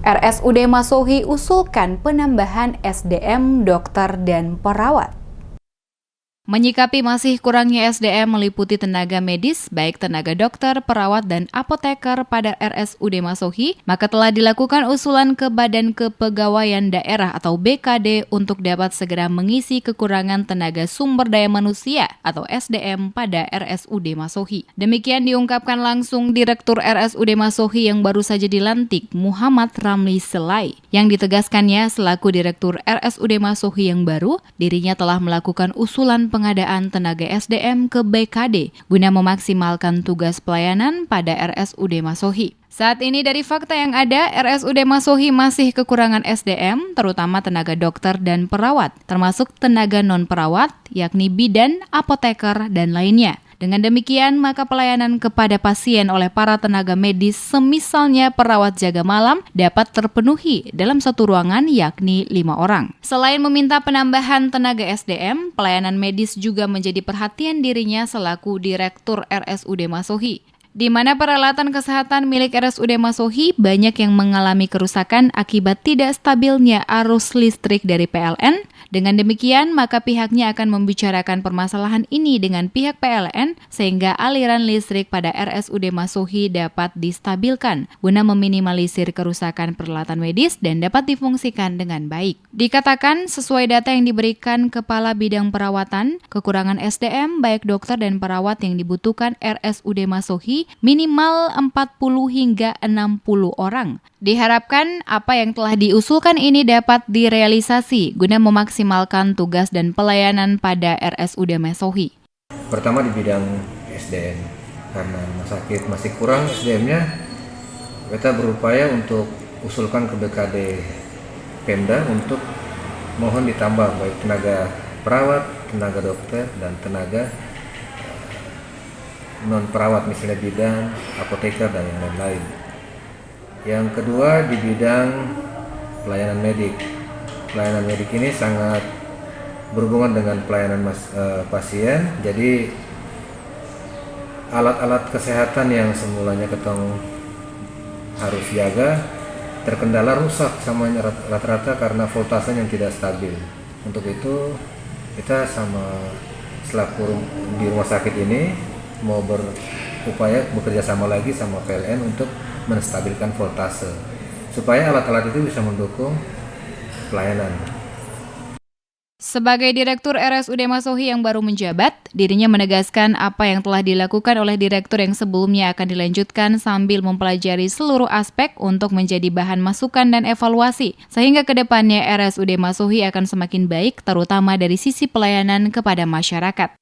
RSUD Masohi usulkan penambahan SDM dokter dan perawat. Menyikapi masih kurangnya SDM meliputi tenaga medis, baik tenaga dokter, perawat, dan apoteker pada RSUD Masohi, maka telah dilakukan usulan ke Badan Kepegawaian Daerah atau BKD untuk dapat segera mengisi kekurangan tenaga sumber daya manusia atau SDM pada RSUD Masohi. Demikian diungkapkan langsung Direktur RSUD Masohi yang baru saja dilantik, Muhammad Ramli Selai. Yang ditegaskannya selaku Direktur RSUD Masohi yang baru, dirinya telah melakukan usulan pengadaan tenaga SDM ke BKD guna memaksimalkan tugas pelayanan pada RSUD Masohi. Saat ini dari fakta yang ada, RSUD Masohi masih kekurangan SDM, terutama tenaga dokter dan perawat, termasuk tenaga non-perawat, yakni bidan, apoteker, dan lainnya. Dengan demikian, maka pelayanan kepada pasien oleh para tenaga medis, semisalnya perawat jaga malam, dapat terpenuhi dalam satu ruangan, yakni 5 orang. Selain meminta penambahan tenaga SDM, pelayanan medis juga menjadi perhatian dirinya selaku Direktur RSUD Masohi, di mana peralatan kesehatan milik RSUD Masohi banyak yang mengalami kerusakan akibat tidak stabilnya arus listrik dari PLN. Dengan demikian, maka pihaknya akan membicarakan permasalahan ini dengan pihak PLN sehingga aliran listrik pada RSUD Masohi dapat distabilkan guna meminimalisir kerusakan peralatan medis dan dapat difungsikan dengan baik. Dikatakan sesuai data yang diberikan Kepala Bidang Perawatan, kekurangan SDM baik dokter dan perawat yang dibutuhkan RSUD Masohi minimal 40 hingga 60 orang. Diharapkan apa yang telah diusulkan ini dapat direalisasi guna memaksimalkan tugas dan pelayanan pada RSUD Masohi. Pertama di bidang SDM, karena rumah sakit masih kurang SDM-nya, kita berupaya untuk usulkan ke BKD Pemda untuk mohon ditambah baik tenaga perawat, tenaga dokter, dan tenaga non-perawat misalnya bidan, apoteker, dan yang lain-lain. Yang kedua di bidang pelayanan medik. Pelayanan medik ini sangat berhubungan dengan pelayanan pasien. Jadi alat-alat kesehatan yang semulanya ketong harus jaga terkendala rusak samanya rata-rata karena voltasenya yang tidak stabil. Untuk itu kita selaku di rumah sakit ini mau berupaya bekerja sama lagi sama PLN untuk menstabilkan voltase supaya alat-alat itu bisa mendukung pelayanan. Sebagai Direktur RSUD Masohi yang baru menjabat, dirinya menegaskan apa yang telah dilakukan oleh direktur yang sebelumnya akan dilanjutkan sambil mempelajari seluruh aspek untuk menjadi bahan masukan dan evaluasi, sehingga ke depannya RSUD Masohi akan semakin baik, terutama dari sisi pelayanan kepada masyarakat.